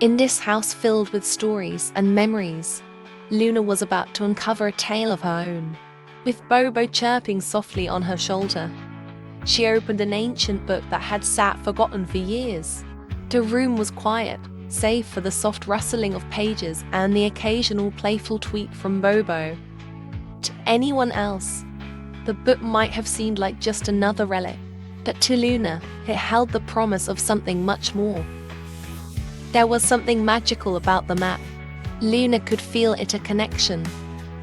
In this house filled with stories and memories, Luna was about to uncover a tale of her own. With Bobo chirping softly on her shoulder, she opened an ancient book that had sat forgotten for years. The room was quiet, save for the soft rustling of pages and the occasional playful tweet from Bobo. To anyone else, the book might have seemed like just another relic, but to Luna, it held the promise of something much more. There was something magical about the map. Luna could feel it, a connection,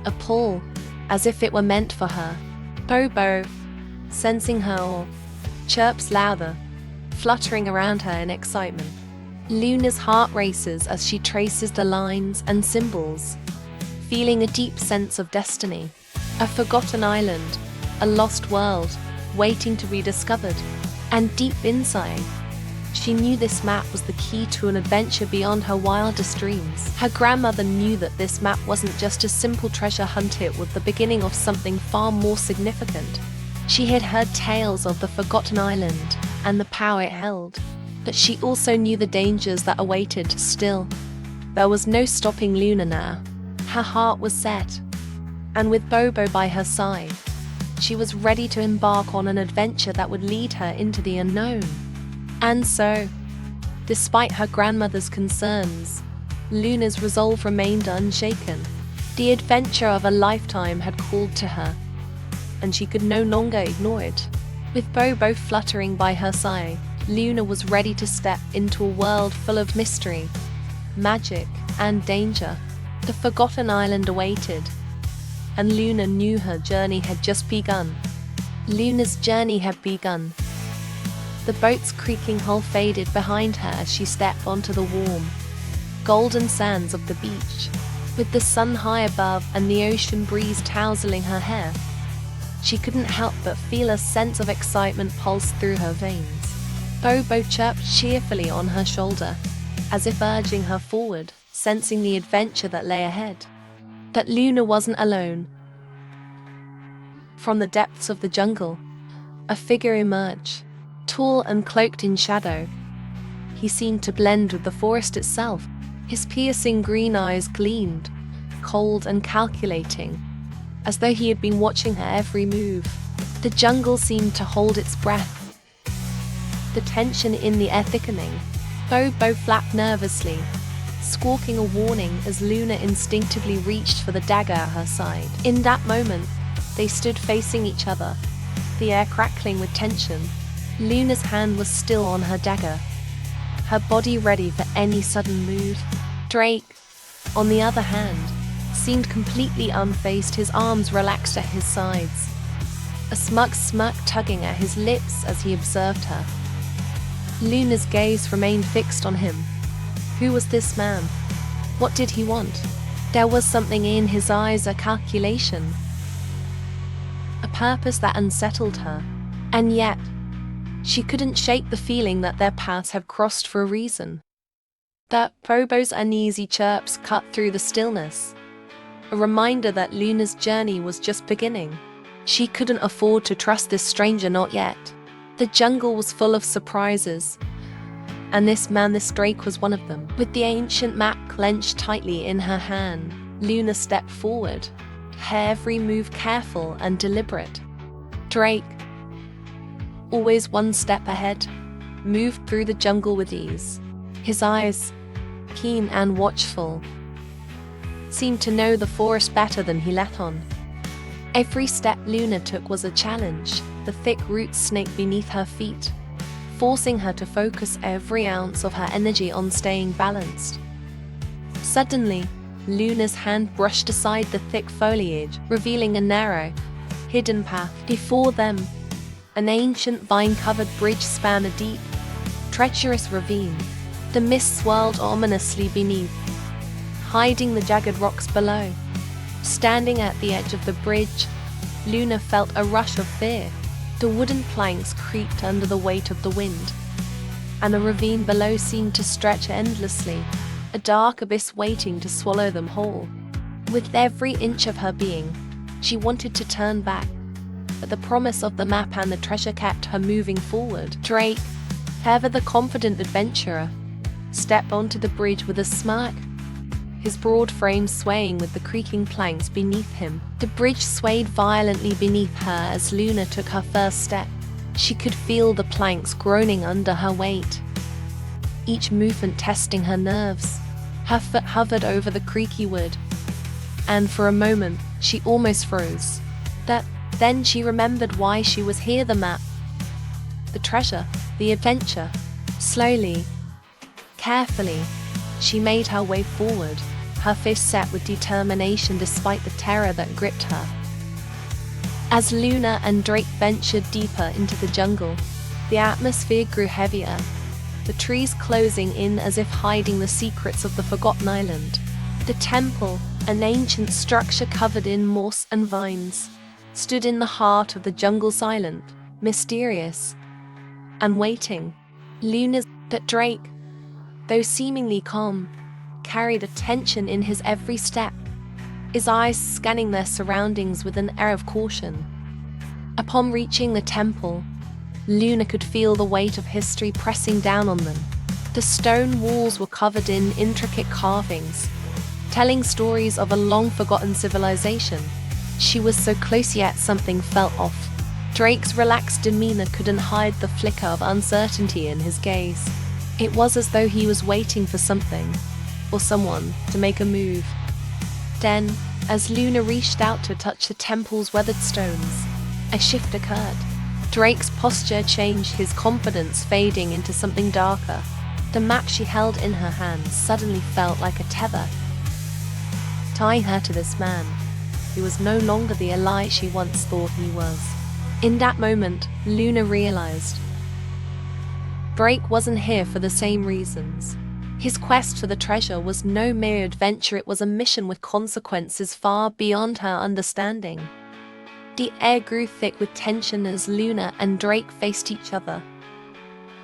a pull, as if it were meant for her. Bobo, sensing her awe, chirps louder, fluttering around her in excitement. Luna's heart races as she traces the lines and symbols, feeling a deep sense of destiny. A forgotten island, a lost world, waiting to be discovered. And deep inside, she knew this map was the key to an adventure beyond her wildest dreams. Her grandmother knew that this map wasn't just a simple treasure hunt, it was the beginning of something far more significant. She had heard tales of the forgotten island and the power it held, but she also knew the dangers that awaited. Still, there was no stopping Luna now. Her heart was set, and with Bobo by her side, she was ready to embark on an adventure that would lead her into the unknown. And so, despite her grandmother's concerns, Luna's resolve remained unshaken. The adventure of a lifetime had called to her, and she could no longer ignore it. With Bobo fluttering by her side, Luna was ready to step into a world full of mystery, magic, and danger. The forgotten island awaited, and Luna knew her journey had just begun. Luna's journey had begun. The boat's creaking hull faded behind her as she stepped onto the warm, golden sands of the beach. With the sun high above and the ocean breeze tousling her hair, she couldn't help but feel a sense of excitement pulse through her veins. Bobo chirped cheerfully on her shoulder, as if urging her forward, sensing the adventure that lay ahead. But Luna wasn't alone. From the depths of the jungle, a figure emerged, tall and cloaked in shadow. He seemed to blend with the forest itself. His piercing green eyes gleamed, cold and calculating, as though he had been watching her every move. The jungle seemed to hold its breath, the tension in the air thickening. Bobo flapped nervously, squawking a warning as Luna instinctively reached for the dagger at her side. In that moment, they stood facing each other, the air crackling with tension. Luna's hand was still on her dagger, her body ready for any sudden move. Drake, on the other hand, seemed completely unfazed, his arms relaxed at his sides, a smug smirk tugging at his lips as he observed her. Luna's gaze remained fixed on him. Who was this man? What did he want? There was something in his eyes, a calculation, a purpose that unsettled her. And yet, she couldn't shake the feeling that their paths had crossed for a reason. That Bobo's uneasy chirps cut through the stillness, a reminder that Luna's journey was just beginning. She couldn't afford to trust this stranger, not yet. The jungle was full of surprises, and this Drake was one of them. With the ancient map clenched tightly in her hand, Luna stepped forward, her every move careful and deliberate. Drake, always one step ahead, moved through the jungle with ease. His eyes, keen and watchful, seemed to know the forest better than he let on. Every step Luna took was a challenge, the thick roots snaked beneath her feet, forcing her to focus every ounce of her energy on staying balanced. Suddenly, Luna's hand brushed aside the thick foliage, revealing a narrow, hidden path. Before them, an ancient vine-covered bridge spanned a deep, treacherous ravine. The mist swirled ominously beneath, hiding the jagged rocks below. Standing at the edge of the bridge, Luna felt a rush of fear. The wooden planks creaked under the weight of the wind, and the ravine below seemed to stretch endlessly, a dark abyss waiting to swallow them whole. With every inch of her being, she wanted to turn back, but the promise of the map and the treasure kept her moving forward. Drake, ever the confident adventurer, stepped onto the bridge with a smirk, his broad frame swaying with the creaking planks beneath him. The bridge swayed violently beneath her as Luna took her first step. She could feel the planks groaning under her weight, each movement testing her nerves. Her foot hovered over the creaky wood, and for a moment, she almost froze. Then she remembered why she was here: the map, the treasure, the adventure. Slowly, carefully, she made her way forward, her face set with determination despite the terror that gripped her. As Luna and Drake ventured deeper into the jungle, the atmosphere grew heavier, the trees closing in as if hiding the secrets of the forgotten island. The temple, an ancient structure covered in moss and vines, stood in the heart of the jungle, silent, mysterious, and waiting. But Drake, though seemingly calm, carried a tension in his every step, his eyes scanning their surroundings with an air of caution. Upon reaching the temple, Luna could feel the weight of history pressing down on them. The stone walls were covered in intricate carvings, telling stories of a long-forgotten civilization. She was so close, yet something felt off. Drake's relaxed demeanor couldn't hide the flicker of uncertainty in his gaze. It was as though he was waiting for something, or someone, to make a move. Then, as Luna reached out to touch the temple's weathered stones, a shift occurred. Drake's posture changed, his confidence fading into something darker. The map she held in her hands suddenly felt like a tether, tying her to this man. He was no longer the ally she once thought he was. In that moment, Luna realized Drake wasn't here for the same reasons. His quest for the treasure was no mere adventure, it was a mission with consequences far beyond her understanding. The air grew thick with tension as Luna and Drake faced each other.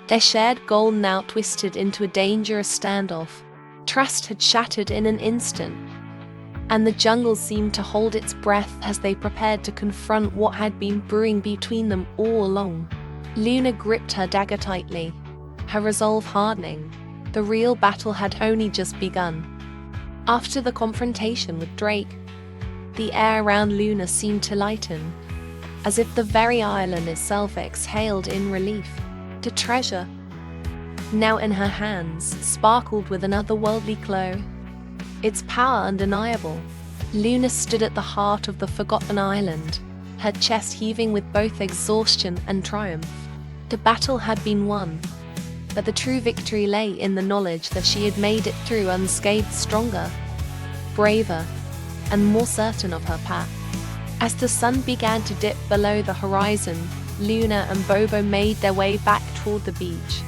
Their shared goal now twisted into a dangerous standoff. Trust had shattered in an instant, and the jungle seemed to hold its breath as they prepared to confront what had been brewing between them all along. Luna gripped her dagger tightly, her resolve hardening. The real battle had only just begun. After the confrontation with Drake, the air around Luna seemed to lighten, as if the very island itself exhaled in relief. The treasure, now in her hands, sparkled with an otherworldly glow, its power undeniable. Luna stood at the heart of the forgotten island, her chest heaving with both exhaustion and triumph. The battle had been won, but the true victory lay in the knowledge that she had made it through unscathed, stronger, braver, and more certain of her path. As the sun began to dip below the horizon, Luna and Bobo made their way back toward the beach.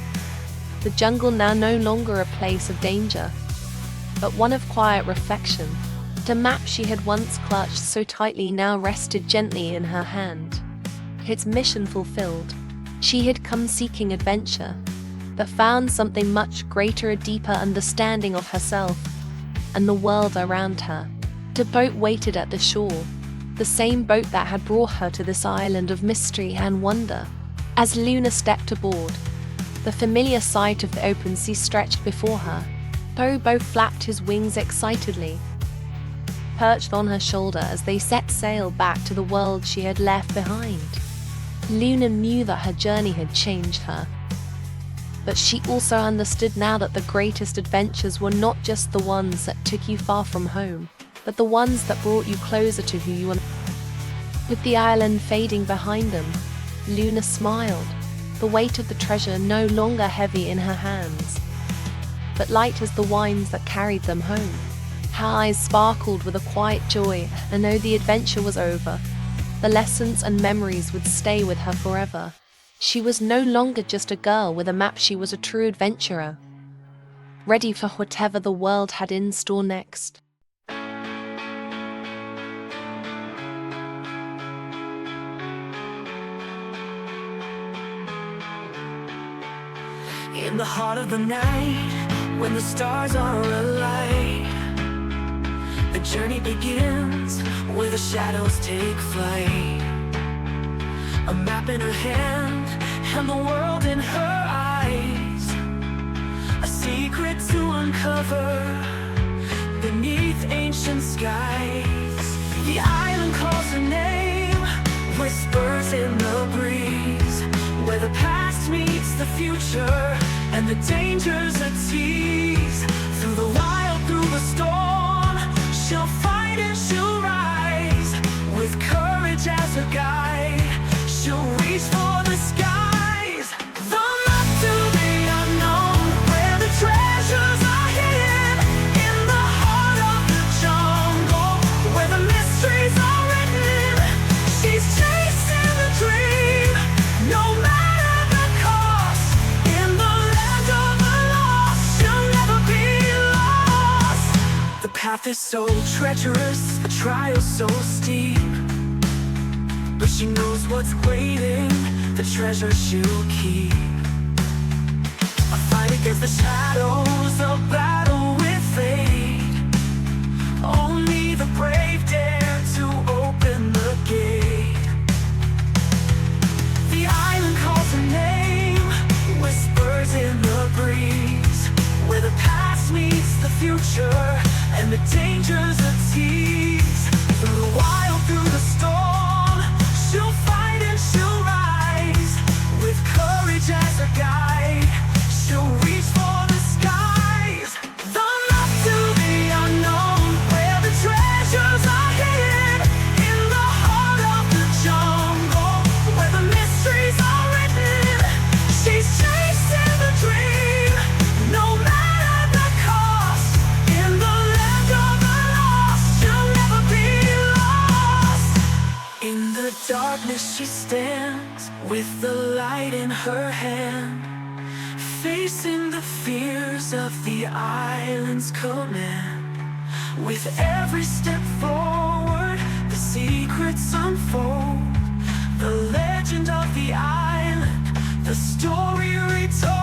The jungle now no longer a place of danger, but one of quiet reflection. The map she had once clutched so tightly now rested gently in her hand. Its mission fulfilled, she had come seeking adventure, but found something much greater, a deeper understanding of herself and the world around her. The boat waited at the shore, the same boat that had brought her to this island of mystery and wonder. As Luna stepped aboard, the familiar sight of the open sea stretched before her. Bobo flapped his wings excitedly, perched on her shoulder as they set sail back to the world she had left behind. Luna knew that her journey had changed her, but she also understood now that the greatest adventures were not just the ones that took you far from home, but the ones that brought you closer to who you are. With the island fading behind them, Luna smiled, the weight of the treasure no longer heavy in her hands, but light as the winds that carried them home. Her eyes sparkled with a quiet joy, and though the adventure was over, the lessons and memories would stay with her forever. She was no longer just a girl with a map, she was a true adventurer, ready for whatever the world had in store next. In the heart of the night, when the stars are alight, the journey begins where the shadows take flight. A map in her hand and the world in her eyes, a secret uncover beneath ancient skies. The island calls her name, whispers in the breeze, where the past meets the future and the dangers a tease. Through the wild, through the storm, she'll fight and she'll rise. With courage as her guide, she'll reach for the skies. The map to the unknown, where the treasures are hidden. In the heart of the jungle, where the mysteries are written. She's chasing the dream, no matter the cost. In the land of the lost, she'll never be lost. The path is so treacherous, the trial so steep, but she knows what's waiting, the treasure she'll keep. A fight against the shadows, a battle with fate. Only the brave dare to open the gate. The island calls her name, whispers in the breeze, where the past meets the future and the dangers a tease. Through the wild, through the storm, she'll fight and she'll rise. With courage as her guide, she'll reach for the skies. The map to the unknown, where the treasures are hidden. In the heart of the jungle, where the mysteries are written. She's chasing the dream, no matter the cost. In the land of the lost, she'll never be lost. In the darkness she stands, with the light in her hand, facing the fears of the island's command. With every step forward, the secrets unfold. The legend of the island, the story retold.